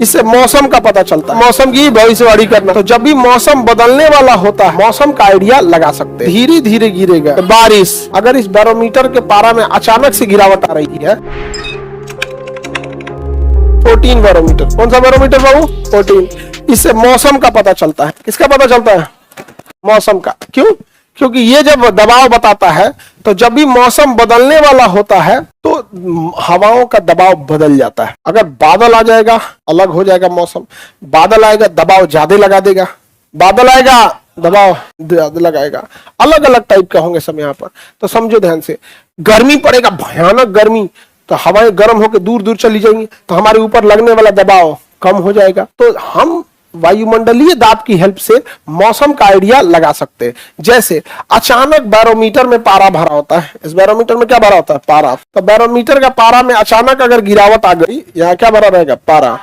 इससे मौसम का पता चलता है, मौसम की भविष्यवाणी करना। तो जब भी मौसम बदलने वाला होता है मौसम का आइडिया लगा सकते हैं। धीरे धीरे गिरेगा बारिश, अगर इस बैरोमीटर के पारा में अचानक से गिरावट आ रही है। 14 बैरोमीटर, कौन सा बैरोमीटर बाबू? 14। इससे मौसम का पता चलता है। किसका पता चलता है? मौसम का। क्यों? क्योंकि ये जब दबाव बताता है तो जब भी मौसम बदलने वाला होता है तो हवाओं का दबाव बदल जाता है। अगर बादल आ जाएगा अलग हो जाएगा मौसम, बादल आएगा दबाव ज्यादा लगा देगा, बादल आएगा दबाव ज्यादा लगाएगा, अलग अलग टाइप के होंगे सब यहाँ पर। तो समझो ध्यान से, गर्मी पड़ेगा भयानक गर्मी तो हवाएं गर्म होकर दूर दूर चली जाएंगी तो हमारे ऊपर लगने वाला दबाव कम हो जाएगा। तो हम वायुमंडलीय दाब की हेल्प से मौसम का आइडिया लगा सकते हैं। जैसे अचानक बैरोमीटर में पारा भरा होता है, इस बैरोमीटर में क्या भरा होता है? पारा। तो बैरोमीटर का पारा में अचानक अगर गिरावट आ गई, यहाँ क्या भरा रहेगा? पारा।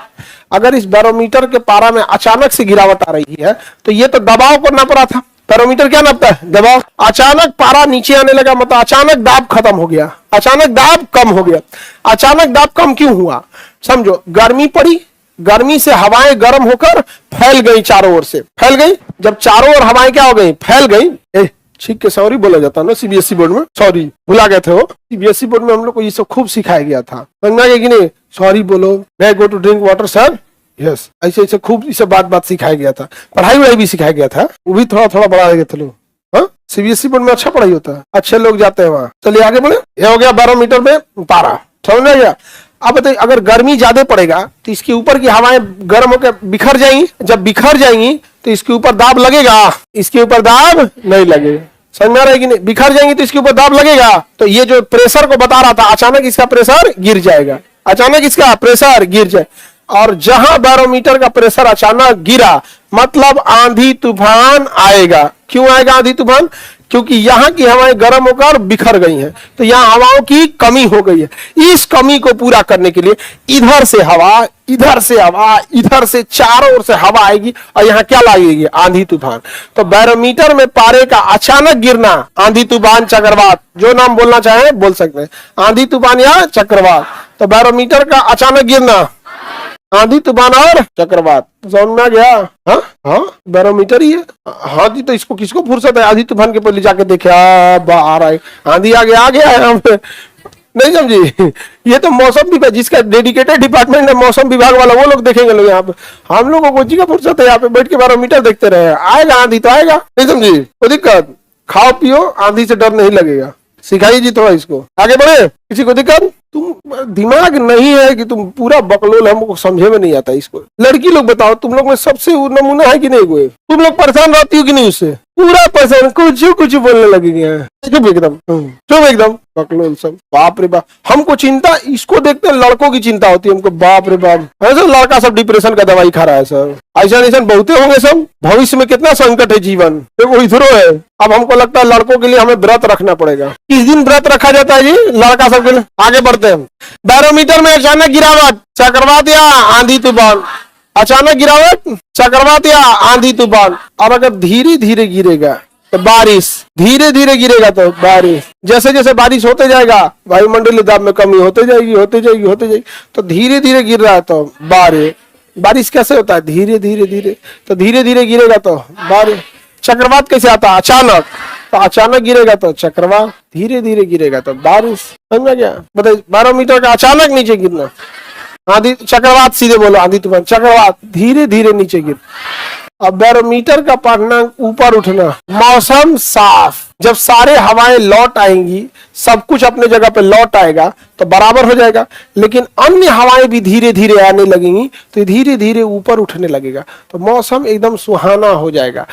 अगर इस बैरोमीटर के पारा में अचानक से गिरावट आ रही है तो ये तो दबाव को नाप रहा था। बैरोमीटर क्या नापता है? दबाव। अचानक पारा नीचे आने लगा मतलब अचानक दाब खत्म हो गया, अचानक दाब कम हो गया। अचानक दाब कम क्यों हुआ? समझो, गर्मी पड़ी, गर्मी से हवाएं गर्म होकर फैल गई, चारों ओर से फैल गई। जब चारों ओर हवाएं क्या हो गई? फैल गई। ठीक है, सॉरी बोला जाता है ना सीबीएसई बोर्ड में, सॉरी भुला गए थे वो। सीबीएसई बोर्ड में हम लोग को ये सब खूब सिखाया गया था, समझ में कि नहीं? सॉरी बोलो, मैं go to drink water sir, yes, ऐसे ऐसे खूब इसे बात सिखाया गया था। पढ़ाई वढ़ाई भी सिखाया गया था, वो भी थोड़ा थोड़ा बढ़ा गए थे लोग। हाँ, सीबीएसई बोर्ड में अच्छा पढ़ाई होता है, अच्छे लोग जाते हैं वहाँ। चलिए आगे बढ़े। ये हो गया बैरोमीटर में पारा, समझ में गया? अब बताइए, अगर गर्मी ज्यादा पड़ेगा तो इसके ऊपर की हवाएं गर्म होकर बिखर जाएंगी। जब बिखर जाएंगी तो इसके ऊपर दाब लगेगा? इसके ऊपर दाब नहीं लगेगा। समझ में आ रहा है कि नहीं? बिखर जाएंगी तो इसके ऊपर दाब लगेगा। तो ये जो प्रेशर को बता रहा था, अचानक इसका प्रेशर गिर जाएगा, अचानक इसका प्रेशर गिर जाए। और जहां बैरोमीटर का प्रेशर अचानक गिरा मतलब आंधी तूफान आएगा। क्यों आएगा आंधी तूफान? क्योंकि यहाँ की हवाएं गर्म होकर बिखर गई हैं, तो यहाँ हवाओं की कमी हो गई है। इस कमी को पूरा करने के लिए इधर से हवा, इधर से हवा, इधर से चारों ओर से हवा आएगी और यहाँ क्या लगेगी? आंधी तूफान। तो बैरोमीटर में पारे का अचानक गिरना आंधी तूफान चक्रवात, जो नाम बोलना चाहे बोल सकते हैं, आंधी तूफान या चक्रवात। तो बैरोमीटर का अचानक गिरना आंधी तूफान और चक्रवात। समझ में आ गया? हाँ हाँ, बैरोमीटर ही है। हाँ जी, तो इसको किसको फुर्सत है आंधी तूफान के पहले जाके देखे आ रहा है, आंधी आ गया है हम नहीं समझी? ये तो मौसम विभाग, जिसका डेडिकेटेड डिपार्टमेंट है मौसम विभाग वाला, वो लोग देखेंगे लोग यहाँ पे। हम लोगों को जी का फुर्सत है यहाँ पे बैठ के बैरोमीटर देखते रहे। आएगा आंधी तो आएगा, नहीं समझी? कोई दिक्कत? खाओ पियो, आंधी से डर नहीं लगेगा। सिखाइए जी थोड़ा इसको, आगे बढ़े। किसी को दिक्कत? तुम दिमाग नहीं है कि तुम पूरा बकलोल, हमको समझे में नहीं आता इसको। लड़की लोग बताओ, तुम लोग में सबसे नमूना है कि नहीं कोई? तुम लोग परेशान रहती हो कि नहीं उससे? पूरा परेशान, कुछ बोलने लगेगी चुप एकदम, चुप एकदम, बकलोल सब। बाप रे बाप, हमको चिंता इसको देखते लड़कों की चिंता होती है हमको। बाप रे बाप, ऐसा लड़का सब डिप्रेशन का दवाई खा रहा है सर, ऐसा ऐसा बहुते होंगे सब। भविष्य में कितना संकट है जीवन, देखो इधरो है। अब हमको लगता है लड़कों के लिए हमें व्रत रखना पड़ेगा। किस दिन व्रत रखा जाता है जी लड़का सब के लिए? आगे बढ़ते हैं। बैरोमीटर में अचानक गिरावट, चक्रवात या आंधी तूफान। अचानक गिरावट, चक्रवात या आंधी तूफान। और अगर धीरे धीरे गिरेगा तो बारिश, धीरे धीरे गिरेगा तो बारिश। जैसे जैसे बारिश होते जाएगा वायुमंडलीय दाब में कमी होते जाएगी। तो धीरे धीरे गिर रहा है तो बारिश। बारिश कैसे होता है? धीरे धीरे, तो धीरे धीरे गिरेगा तो बारिश। चक्रवात कैसे आता है? अचानक, तो अचानक गिरेगा तो चक्रवात, धीरे धीरे गिरेगा तो बारिश। समझ गया? बताइए, बैरोमीटर का अचानक नीचे गिरना आंधी, चक्रवात सीधे बोलो, आंधी तूफान, चक्रवात धीरे धीरे नीचे गिर। अब बैरोमीटर का पढ़ना ऊपर उठना, मौसम साफ, जब सारे हवाएं लौट आएंगी, सब कुछ अपने जगह पे लौट आएगा तो बराबर हो जाएगा। लेकिन अन्य हवाएं भी धीरे धीरे आने लगेंगी तो धीरे धीरे ऊपर उठने लगेगा, तो मौसम एकदम सुहाना हो जाएगा।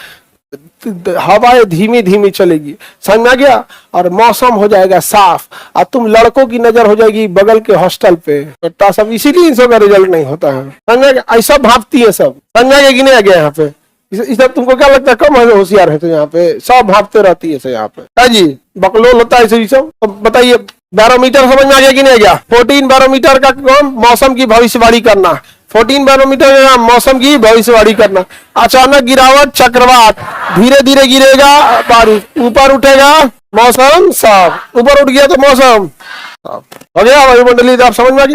हवाएं धीमी धीमी चलेगी, समझ में आ गया? और मौसम हो जाएगा साफ। और तुम लड़कों की नजर हो जाएगी बगल के हॉस्टल पे, बेटा सब, इसीलिए इन सब का रिजल्ट नहीं होता है। समझ में? ऐसा भापती है सब, समझ में कि नहीं आ गया यहाँ पे? इस तुमको क्या लगता है कम होशियार है? तो यहाँ पे सब भापते रहती है यहाँ पे, है जी, बकलोल होता है इसे सब। तो बताइए, बैरोमीटर समझ में आ गया कि नहीं आ गया? 14 बैरोमीटर का काम मौसम की भविष्यवाणी करना। 14 बैरोमीटर का मौसम की भविष्यवाणी करना। अचानक गिरावट, चक्रवात, धीरे धीरे गिरेगा बारिश, ऊपर उठेगा मौसम साफ। ऊपर उठ गया तो मौसम साफ हो गया। वायुमंडलीय दाब समझ में आ गया?